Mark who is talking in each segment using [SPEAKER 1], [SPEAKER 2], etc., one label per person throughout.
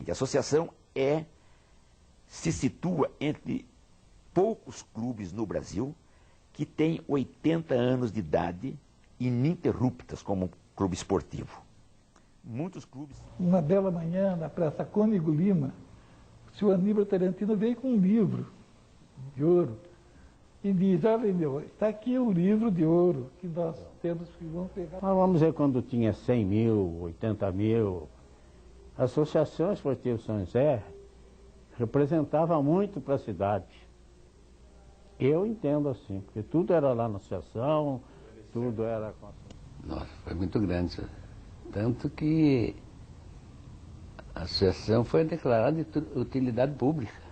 [SPEAKER 1] seguinte, a associação se situa entre poucos clubes no Brasil que têm 80 anos de idade ininterruptas como clube esportivo. Muitos clubes...
[SPEAKER 2] Uma bela manhã, na Praça Cônego Lima, o senhor Aníbal Tarantino veio com um livro de ouro e diz, olha, meu, está aqui o livro de ouro que nós temos que vamos pegar.
[SPEAKER 3] Mas vamos dizer, quando tinha 100 mil, 80 mil, a Associação Esportiva São José representava muito para a cidade. Eu entendo assim, porque tudo era lá na associação, tudo era...
[SPEAKER 4] Nossa, foi muito grande, senhor. Tanto que a associação foi declarada de utilidade pública.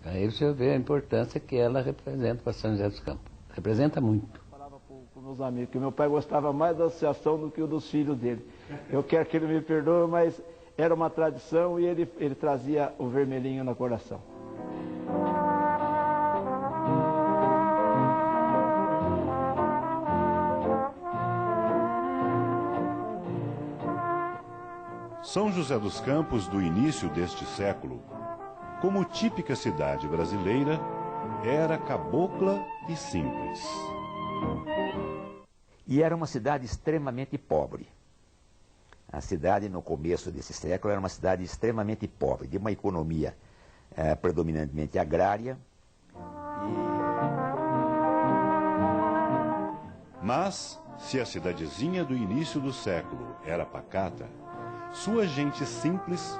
[SPEAKER 4] Aí o senhor vê a importância que ela representa para São José dos Campos. Representa muito.
[SPEAKER 5] Eu falava para os meus amigos que meu pai gostava mais da associação do que o dos filhos dele. Eu quero que ele me perdoe, mas era uma tradição e ele trazia o vermelhinho no coração.
[SPEAKER 6] São José dos Campos, do início deste século, como típica cidade brasileira, era cabocla e simples.
[SPEAKER 1] E era uma cidade extremamente pobre. A cidade, no começo desse século, era uma cidade extremamente pobre, de uma economia predominantemente agrária.
[SPEAKER 6] Mas, se a cidadezinha do início do século era pacata, sua gente simples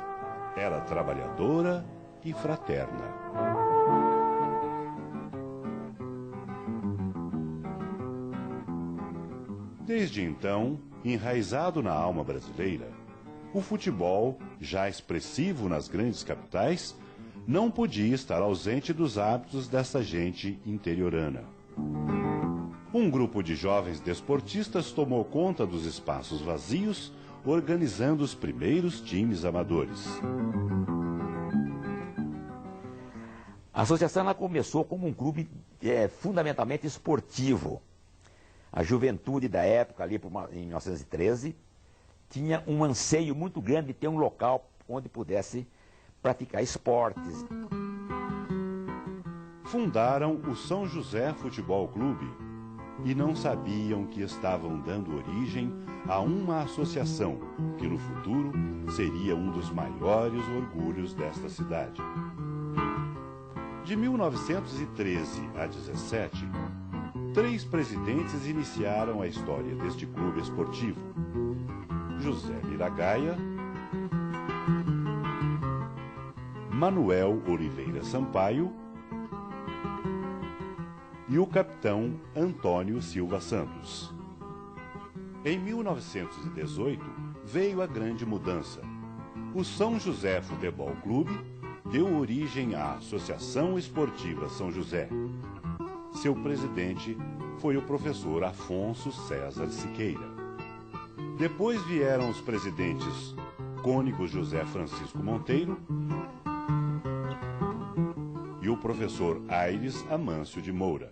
[SPEAKER 6] era trabalhadora e fraterna. Desde então, enraizado na alma brasileira, o futebol, já expressivo nas grandes capitais, não podia estar ausente dos hábitos dessa gente interiorana. Um grupo de jovens desportistas tomou conta dos espaços vazios, organizando os primeiros times amadores.
[SPEAKER 1] A associação ela começou como um clube fundamentalmente esportivo. A juventude da época, ali em 1913, tinha um anseio muito grande de ter um local onde pudesse praticar esportes.
[SPEAKER 6] Fundaram o São José Futebol Clube e não sabiam que estavam dando origem a uma associação que no futuro seria um dos maiores orgulhos desta cidade. De 1913 a 17, 3 presidentes iniciaram a história deste clube esportivo: José Miragaia, Manuel Oliveira Sampaio e o capitão Antônio Silva Santos. Em 1918, veio a grande mudança. O São José Futebol Clube deu origem à Associação Esportiva São José. Seu presidente foi o professor Afonso César Siqueira. Depois vieram os presidentes Cônego José Francisco Monteiro e o professor Aires Amâncio de Moura.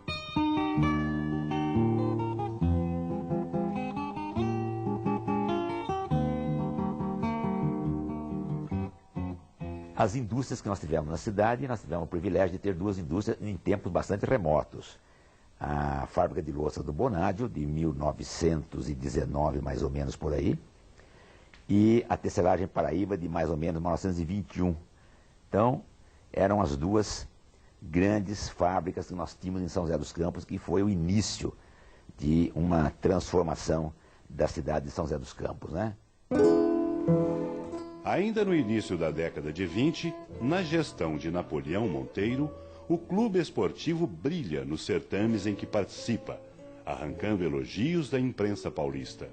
[SPEAKER 1] As indústrias que nós tivemos na cidade, nós tivemos o privilégio de ter 2 indústrias em tempos bastante remotos. A fábrica de louça do Bonádio, de 1919, mais ou menos por aí, e a tecelagem Paraíba, de mais ou menos 1921. Então, eram as 2 grandes fábricas que nós tínhamos em São José dos Campos, que foi o início de uma transformação da cidade de São José dos Campos, né?
[SPEAKER 6] Ainda no início da década de 20, na gestão de Napoleão Monteiro, o clube esportivo brilha nos certames em que participa, arrancando elogios da imprensa paulista.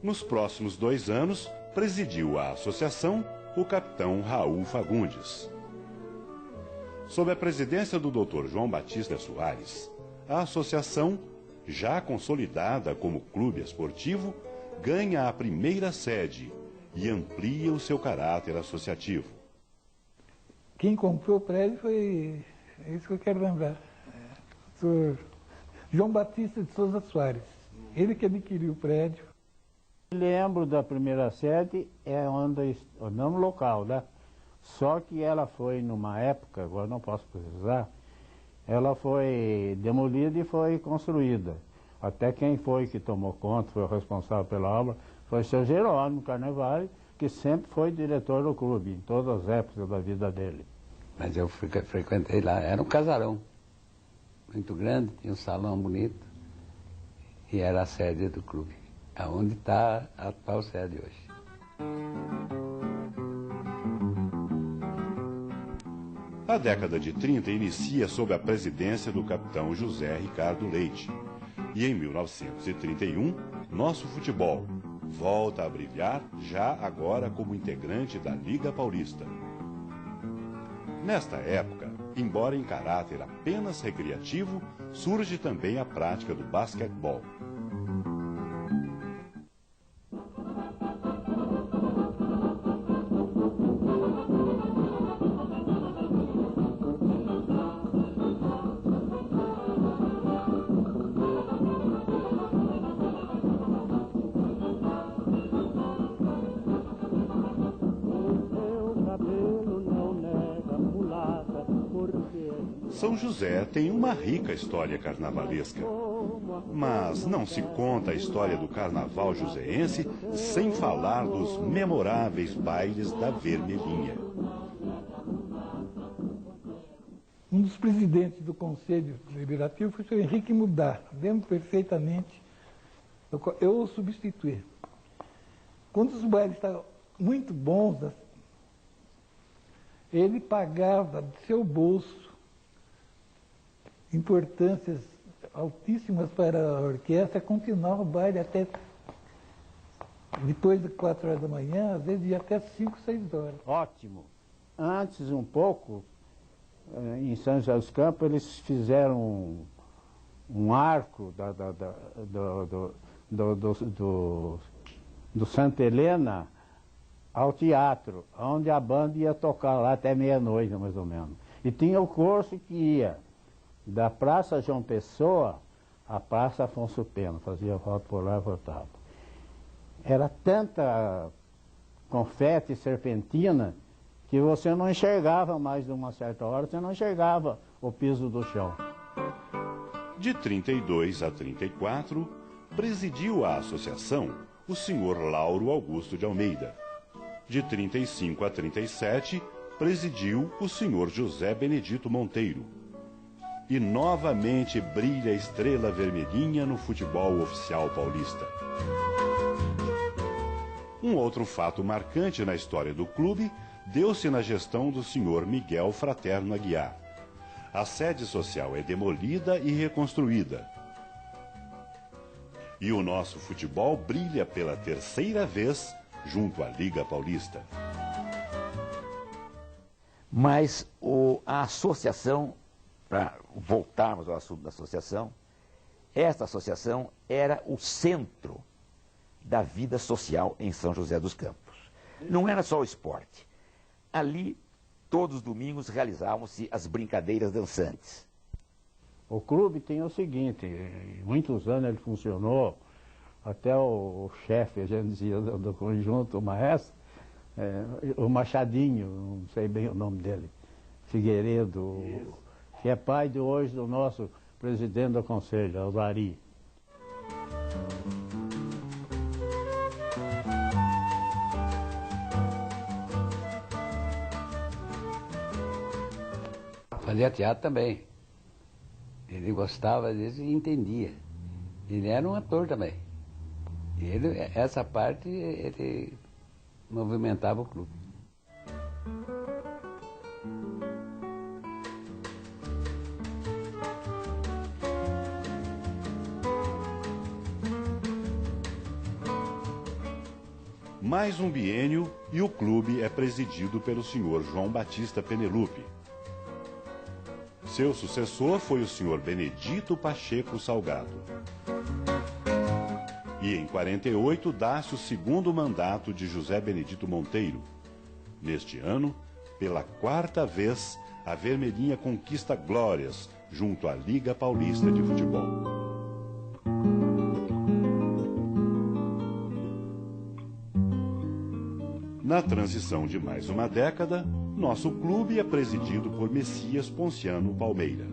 [SPEAKER 6] Nos próximos 2 anos, presidiu a associação o capitão Raul Fagundes. Sob a presidência do Dr. João Batista Soares, a associação, já consolidada como clube esportivo, ganha a primeira sede e amplia o seu caráter associativo.
[SPEAKER 2] Quem comprou o prédio foi, é isso que eu quero lembrar, o João Batista de Souza Soares. Ele que adquiriu o prédio.
[SPEAKER 3] Lembro da primeira sede, é onde, o nome local, né? Só que ela foi numa época, agora não posso precisar, ela foi demolida e foi construída. Até quem foi que tomou conta, foi o responsável pela obra, foi o seu Jerônimo Carnevale, que sempre foi diretor do clube, em todas as épocas da vida dele.
[SPEAKER 4] Mas eu frequentei lá, era um casarão muito grande, tinha um salão bonito, e era a sede do clube, aonde está a atual sede hoje.
[SPEAKER 6] A década de 30 inicia sob a presidência do capitão José Ricardo Leite. E em 1931, nosso futebol volta a brilhar, já agora como integrante da Liga Paulista. Nesta época, embora em caráter apenas recreativo, surge também a prática do basquetebol. São José tem uma rica história carnavalesca, mas não se conta a história do carnaval joseense sem falar dos memoráveis bailes da Vermelhinha.
[SPEAKER 2] Um dos presidentes do Conselho Deliberativo foi o senhor Henrique Mudar, lembro perfeitamente, eu o substituí. Quando os bailes estavam muito bons, ele pagava de seu bolso importâncias altíssimas para a orquestra, continuava o baile até depois de 4 horas da manhã, às vezes ia até 5, 6 horas.
[SPEAKER 3] Ótimo. Antes, um pouco, em São José dos Campos, eles fizeram um arco do Santa Helena ao teatro, onde a banda ia tocar lá até meia-noite, mais ou menos. E tinha o curso que ia da Praça João Pessoa à Praça Afonso Pena, fazia volta por lá e voltava. Era tanta confete e serpentina que você não enxergava mais de uma certa hora, você não enxergava o piso do chão.
[SPEAKER 6] De 32 a 34, presidiu a associação o senhor Lauro Augusto de Almeida. De 35 a 37, presidiu o senhor José Benedito Monteiro. E novamente brilha a estrela vermelhinha no futebol oficial paulista. Um outro fato marcante na história do clube deu-se na gestão do senhor Miguel Fraterno Aguiar. A sede social é demolida e reconstruída. E o nosso futebol brilha pela terceira vez junto à Liga Paulista.
[SPEAKER 1] Mas a associação, para voltarmos ao assunto da associação, esta associação era o centro da vida social em São José dos Campos. Não era só o esporte. Ali, todos os domingos, realizavam-se as brincadeiras dançantes.
[SPEAKER 3] O clube tem o seguinte, muitos anos ele funcionou, até o chefe, a gente dizia, do conjunto, o maestro, o Machadinho, não sei bem o nome dele, Figueiredo, que é pai de hoje do nosso presidente do conselho, Alvari.
[SPEAKER 4] Fazia teatro também. Ele gostava disso e entendia. Ele era um ator também. E essa parte, ele movimentava o clube.
[SPEAKER 6] Mais um biênio e o clube é presidido pelo senhor João Batista Penelope. Seu sucessor foi o senhor Benedito Pacheco Salgado. E em 48 dá-se o segundo mandato de José Benedito Monteiro. Neste ano, pela 4ª vez, a Vermelhinha conquista glórias junto à Liga Paulista de Futebol. Na transição de mais uma década, nosso clube é presidido por Messias Ponciano Palmeira.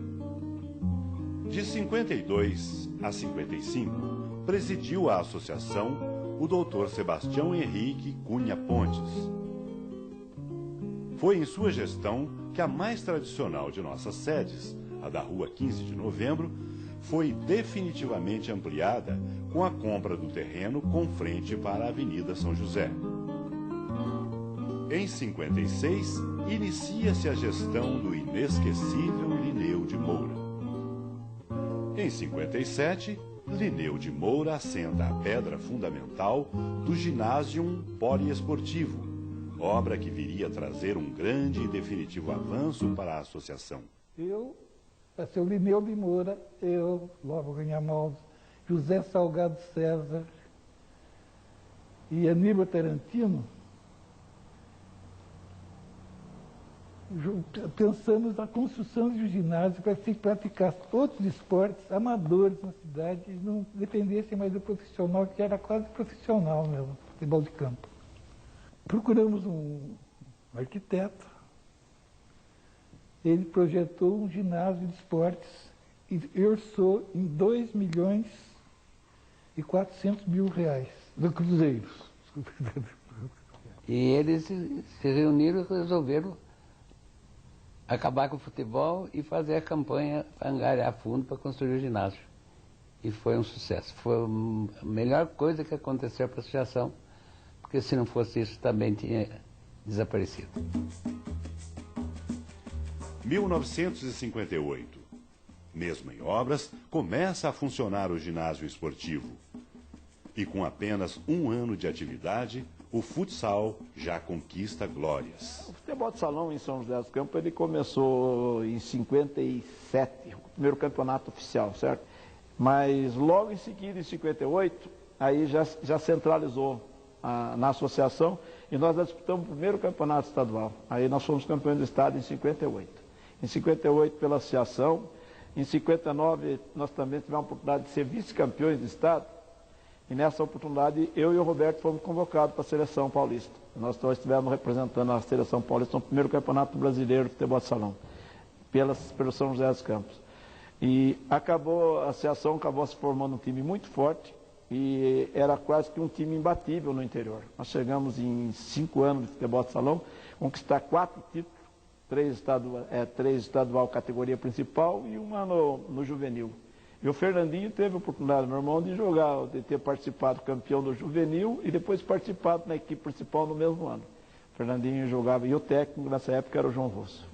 [SPEAKER 6] De 52 a 55, presidiu a associação o Dr. Sebastião Henrique Cunha Pontes. Foi em sua gestão que a mais tradicional de nossas sedes, a da Rua 15 de Novembro, foi definitivamente ampliada com a compra do terreno com frente para a Avenida São José. Em 56, inicia-se a gestão do inesquecível Lineu de Moura. Em 57, Lineu de Moura assenta a pedra fundamental do Ginásio Poliesportivo, obra que viria a trazer um grande e definitivo avanço para a associação.
[SPEAKER 2] Vai ser o Lineu de Moura, logo Ganhamaldo, José Salgado César e Aníbal Tarantino, pensamos na construção de um ginásio para se praticar outros esportes amadores na cidade e não dependessem mais do profissional, que era quase profissional mesmo, futebol de campo. Procuramos um arquiteto, ele projetou um ginásio de esportes e orçou em R$2.400.000 do cruzeiros.
[SPEAKER 4] E eles se reuniram e resolveram acabar com o futebol e fazer a campanha para angariar fundo para construir o ginásio. E foi um sucesso. Foi a melhor coisa que aconteceu para a associação, porque se não fosse isso também tinha desaparecido.
[SPEAKER 6] 1958. Mesmo em obras, começa a funcionar o ginásio esportivo. E com apenas um ano de atividade, o futsal já conquista glórias.
[SPEAKER 5] O futebol de salão em São José dos Campos, ele começou em 57, o primeiro campeonato oficial, certo? Mas logo em seguida, em 58, aí já centralizou na associação e nós disputamos o primeiro campeonato estadual. Aí nós fomos campeões do estado em 58. Em 58 pela associação, em 59 nós também tivemos a oportunidade de ser vice-campeões do estado. E nessa oportunidade, eu e o Roberto fomos convocados para a seleção paulista. Nós dois estivemos representando a seleção paulista no primeiro campeonato brasileiro de futebol de salão, pelo São José dos Campos. E a associação acabou se formando um time muito forte e era quase que um time imbatível no interior. Nós chegamos em 5 anos de futebol de salão, conquistar 4 títulos, 3 estadual categoria principal e 1 no juvenil. E o Fernandinho teve a oportunidade, meu irmão, de ter participado campeão do juvenil e depois participado na equipe principal no mesmo ano. O Fernandinho jogava, e o técnico nessa época era o João Rosso.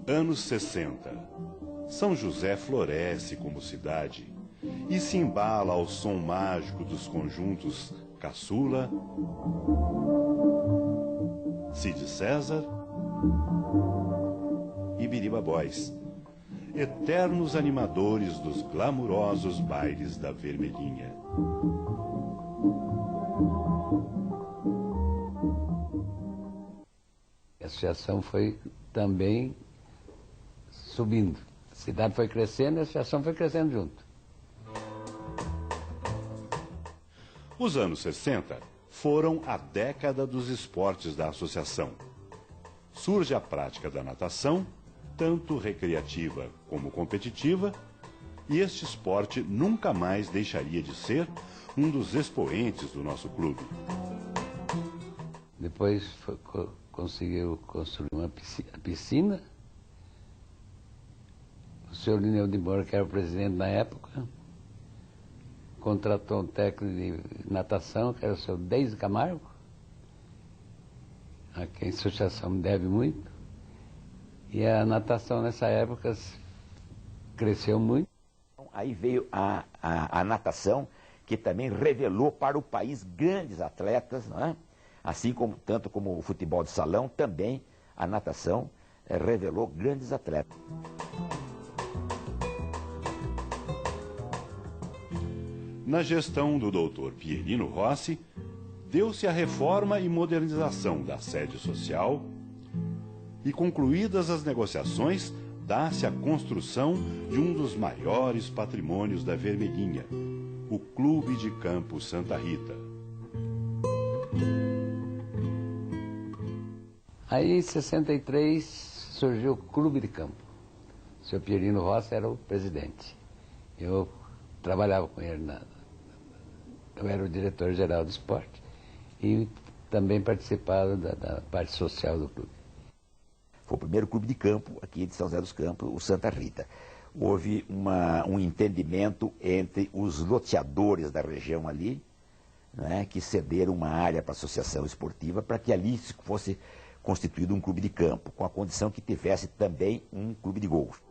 [SPEAKER 6] Anos 60. São José floresce como cidade e se embala ao som mágico dos conjuntos Caçula, Cid César e Biriba Boys, eternos animadores dos glamurosos bailes da Vermelhinha.
[SPEAKER 4] A associação foi também subindo. A cidade foi crescendo e a associação foi crescendo junto.
[SPEAKER 6] Os anos 60 foram a década dos esportes da associação. Surge a prática da natação, tanto recreativa como competitiva, e este esporte nunca mais deixaria de ser um dos expoentes do nosso clube.
[SPEAKER 4] Depois conseguiu construir uma piscina. O senhor Lineu de Moura, que era o presidente na época, contratou um técnico de natação, que era o seu Deise Camargo, a quem a associação me deve muito. E a natação nessa época cresceu muito.
[SPEAKER 1] Aí veio a natação, que também revelou para o país grandes atletas, não é? Assim como, tanto como o futebol de salão, também a natação revelou grandes atletas.
[SPEAKER 6] Na gestão do Dr. Pierino Rossi, deu-se a reforma e modernização da sede social e, concluídas as negociações, dá-se a construção de um dos maiores patrimônios da Vermelhinha, o Clube de Campo Santa Rita.
[SPEAKER 4] Aí, em 63, surgiu o Clube de Campo. O seu Pierino Rossi era o presidente. Eu trabalhava com ele, eu era o diretor-geral do esporte e também participava da parte social do clube.
[SPEAKER 1] Foi o primeiro clube de campo aqui de São José dos Campos, o Santa Rita. Houve um entendimento entre os loteadores da região ali, né, que cederam uma área para a associação esportiva para que ali fosse constituído um clube de campo, com a condição que tivesse também um clube de golfe.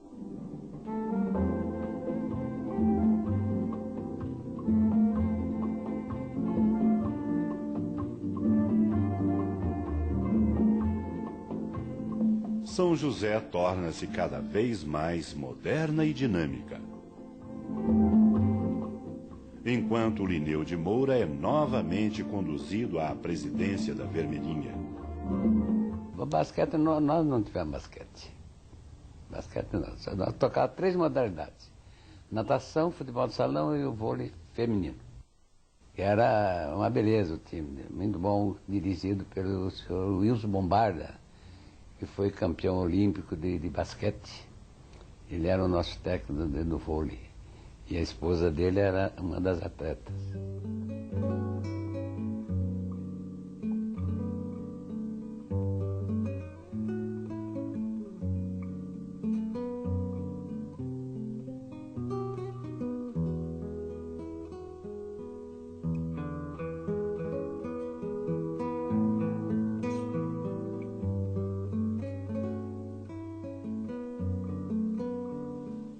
[SPEAKER 6] São José torna-se cada vez mais moderna e dinâmica. Enquanto Lineu de Moura é novamente conduzido à presidência da Vermelhinha.
[SPEAKER 4] O basquete, nós não tivemos basquete. Basquete não, só nós tocávamos 3 modalidades. Natação, futebol de salão e o vôlei feminino. E era uma beleza o time, muito bom, dirigido pelo senhor Wilson Bombarda, que foi campeão olímpico de basquete. Ele era o nosso técnico do vôlei. E a esposa dele era uma das atletas.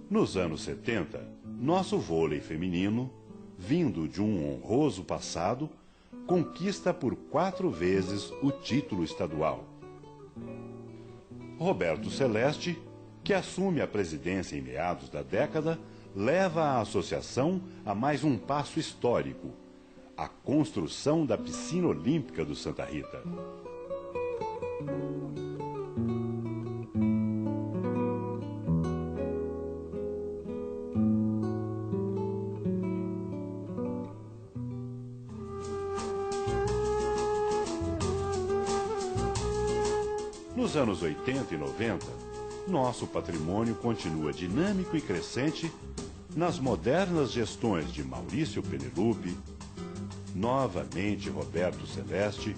[SPEAKER 6] Nos anos 70, nosso vôlei feminino, vindo de um honroso passado, conquista por 4 vezes o título estadual. Roberto Celeste, que assume a presidência em meados da década, leva a associação a mais um passo histórico, a construção da piscina olímpica do Santa Rita. Nos anos 80 e 90, nosso patrimônio continua dinâmico e crescente nas modernas gestões de Maurício Penelope, novamente Roberto Celeste,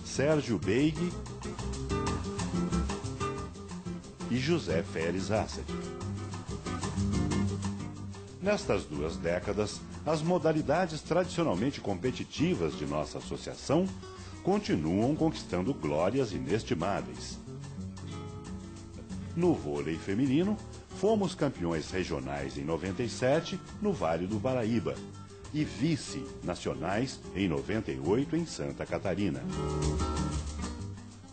[SPEAKER 6] Sérgio Beig e José Félix Assad. Nestas 2 décadas, as modalidades tradicionalmente competitivas de nossa associação continuam conquistando glórias inestimáveis. No vôlei feminino, fomos campeões regionais em 97 no Vale do Paraíba e vice-nacionais em 98 em Santa Catarina.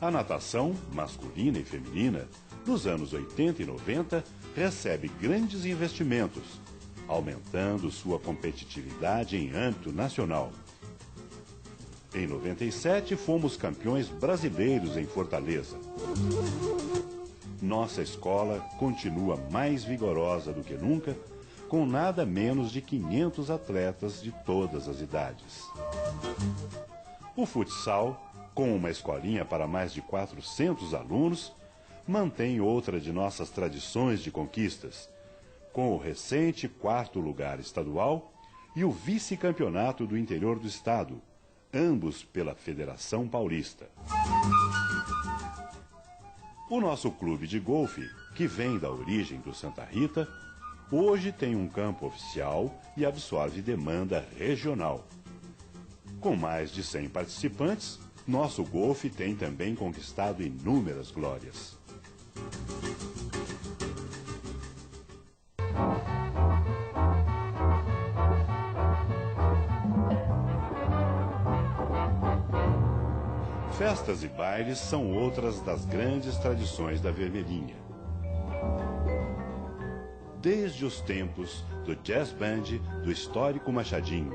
[SPEAKER 6] A natação, masculina e feminina, nos anos 80 e 90, recebe grandes investimentos, aumentando sua competitividade em âmbito nacional. Em 97, fomos campeões brasileiros em Fortaleza. Nossa escola continua mais vigorosa do que nunca, com nada menos de 500 atletas de todas as idades. O futsal, com uma escolinha para mais de 400 alunos, mantém outra de nossas tradições de conquistas, com o recente 4º lugar estadual e o vice-campeonato do interior do estado, ambos pela Federação Paulista. O nosso clube de golfe, que vem da origem do Santa Rita, hoje tem um campo oficial e absorve demanda regional. Com mais de 100 participantes, nosso golfe tem também conquistado inúmeras glórias. Festas e bailes são outras das grandes tradições da Vermelhinha. Desde os tempos do jazz band do histórico Machadinho.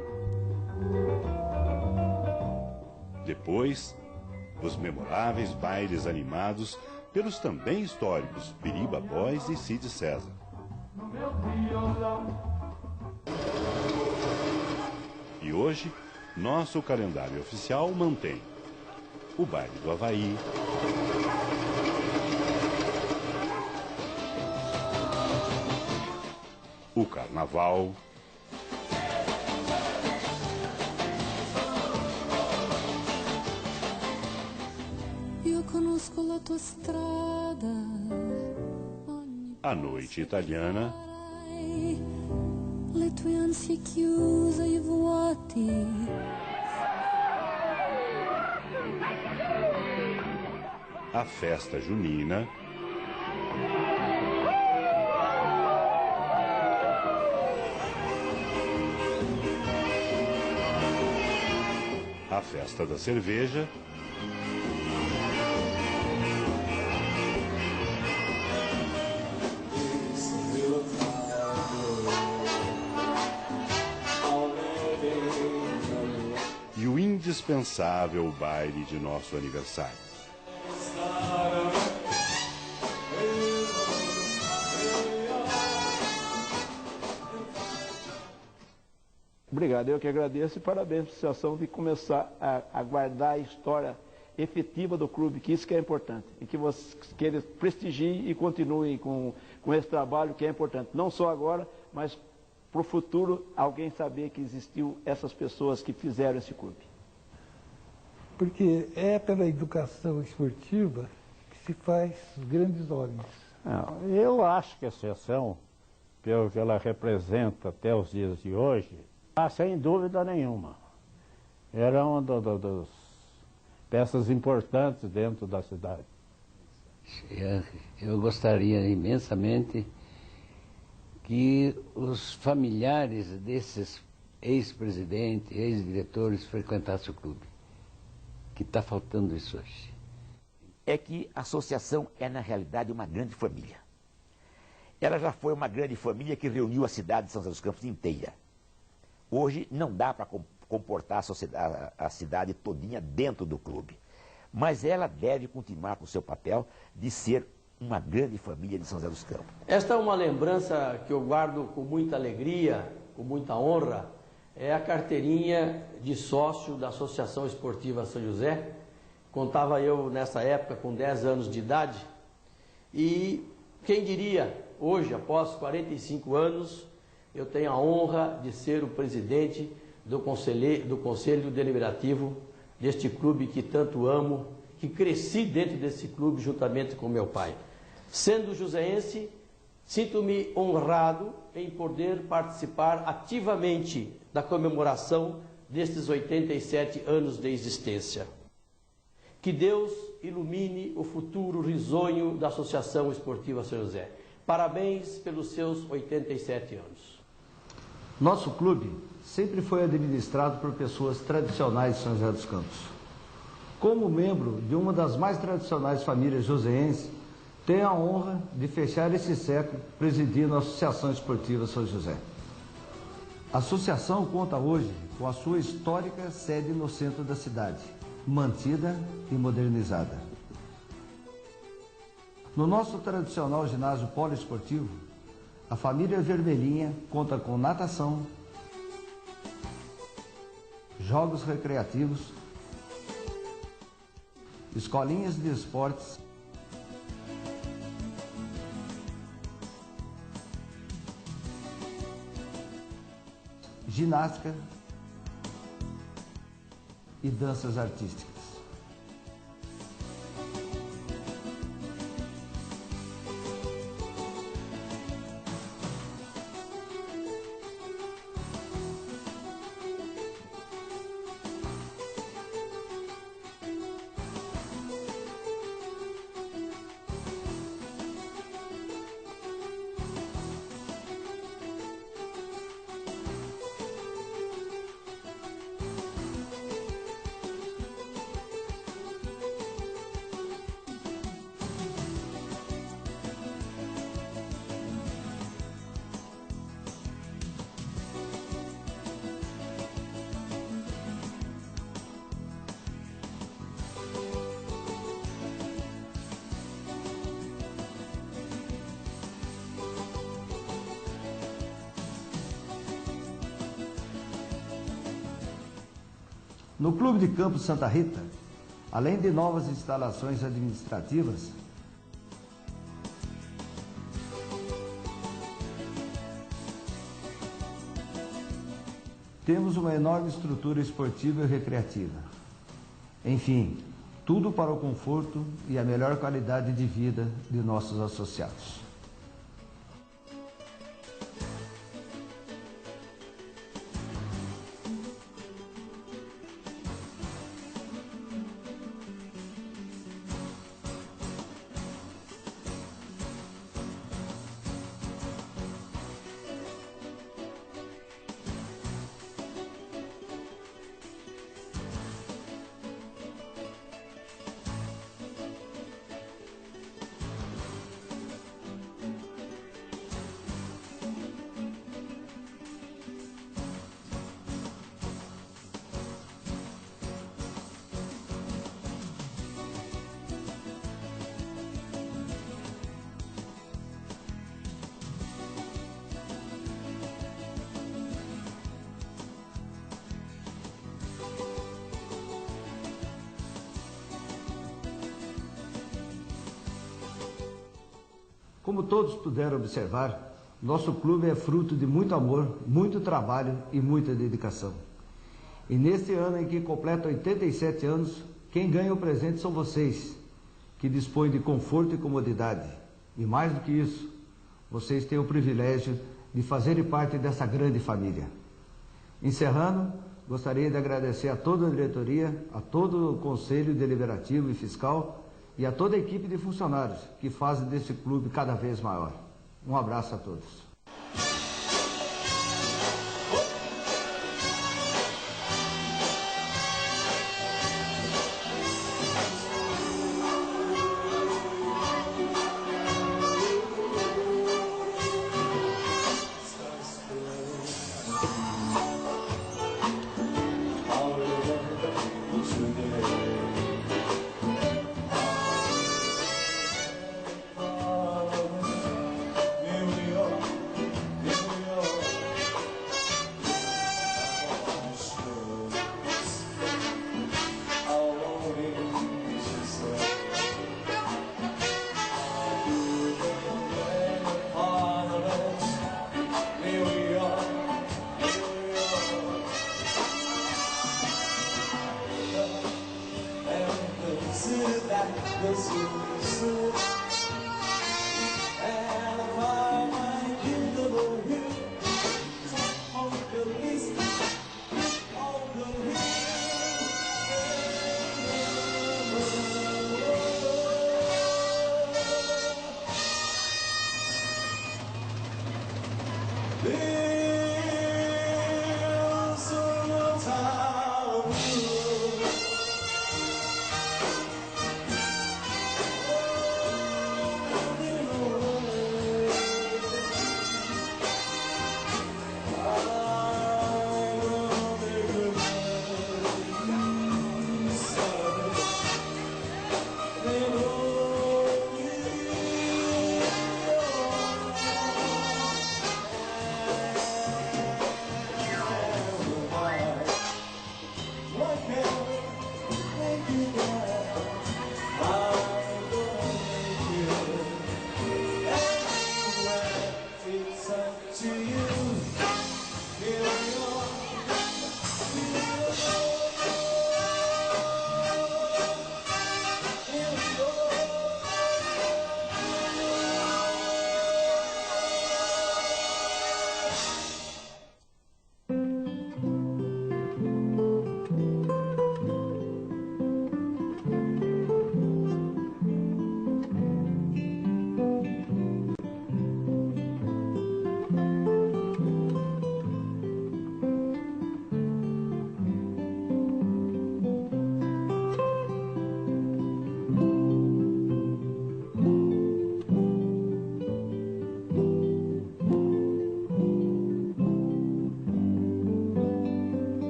[SPEAKER 6] Depois, os memoráveis bailes animados pelos também históricos Biriba Boys e Cid César. E hoje, nosso calendário oficial mantém o baile do Havaí, o carnaval, a noite italiana,
[SPEAKER 7] le tue ansie chiuse e vuoti.
[SPEAKER 6] a festa junina, a festa da cerveja, e o indispensável baile de nosso aniversário.
[SPEAKER 5] Obrigado, eu que agradeço e parabéns para a associação de começar a guardar a história efetiva do clube, que isso que é importante, e que eles prestigiem e continuem com esse trabalho que é importante, não só agora, mas para o futuro alguém saber que existiu essas pessoas que fizeram esse clube.
[SPEAKER 2] Porque é pela educação esportiva que se faz os grandes homens.
[SPEAKER 3] Eu acho que a associação, pelo que ela representa até os dias de hoje, sem dúvida nenhuma, era uma das peças importantes dentro da cidade.
[SPEAKER 4] Eu gostaria imensamente que os familiares desses ex-presidentes, ex-diretores frequentassem o clube, que está faltando isso hoje.
[SPEAKER 1] É que a associação é, na realidade, uma grande família. Ela já foi uma grande família que reuniu a cidade de São José dos Campos inteira. Hoje não dá para comportar a cidade todinha dentro do clube. Mas ela deve continuar com o seu papel de ser uma grande família de São José dos Campos.
[SPEAKER 8] Esta é uma lembrança que eu guardo com muita alegria, com muita honra. É a carteirinha de sócio da Associação Esportiva São José. Contava eu nessa época com 10 anos de idade. E quem diria, hoje, após 45 anos, eu tenho a honra de ser o presidente do Conselho Deliberativo deste clube que tanto amo, que cresci dentro desse clube juntamente com meu pai. Sendo joseense, sinto-me honrado em poder participar ativamente da comemoração destes 87 anos de existência. Que Deus ilumine o futuro risonho da Associação Esportiva São José. Parabéns pelos seus 87 anos.
[SPEAKER 9] Nosso clube sempre foi administrado por pessoas tradicionais de São José dos Campos. Como membro de uma das mais tradicionais famílias joseenses, tenho a honra de fechar esse século presidindo a Associação Esportiva São José. A associação conta hoje com a sua histórica sede no centro da cidade, mantida e modernizada. No nosso tradicional ginásio poliesportivo, a família Vermelhinha conta com natação, jogos recreativos, escolinhas de esportes, ginástica e danças artísticas. No Clube de Campo Santa Rita, além de novas instalações administrativas, temos uma enorme estrutura esportiva e recreativa. Enfim, tudo para o conforto e a melhor qualidade de vida de nossos associados. Como todos puderam observar, nosso clube é fruto de muito amor, muito trabalho e muita dedicação. E neste ano em que completa 87 anos, quem ganha o presente são vocês, que dispõem de conforto e comodidade. E mais do que isso, vocês têm o privilégio de fazerem parte dessa grande família. Encerrando, gostaria de agradecer a toda a diretoria, a todo o Conselho Deliberativo e Fiscal e a toda a equipe de funcionários que fazem desse clube cada vez maior. Um abraço a todos.
[SPEAKER 10] Live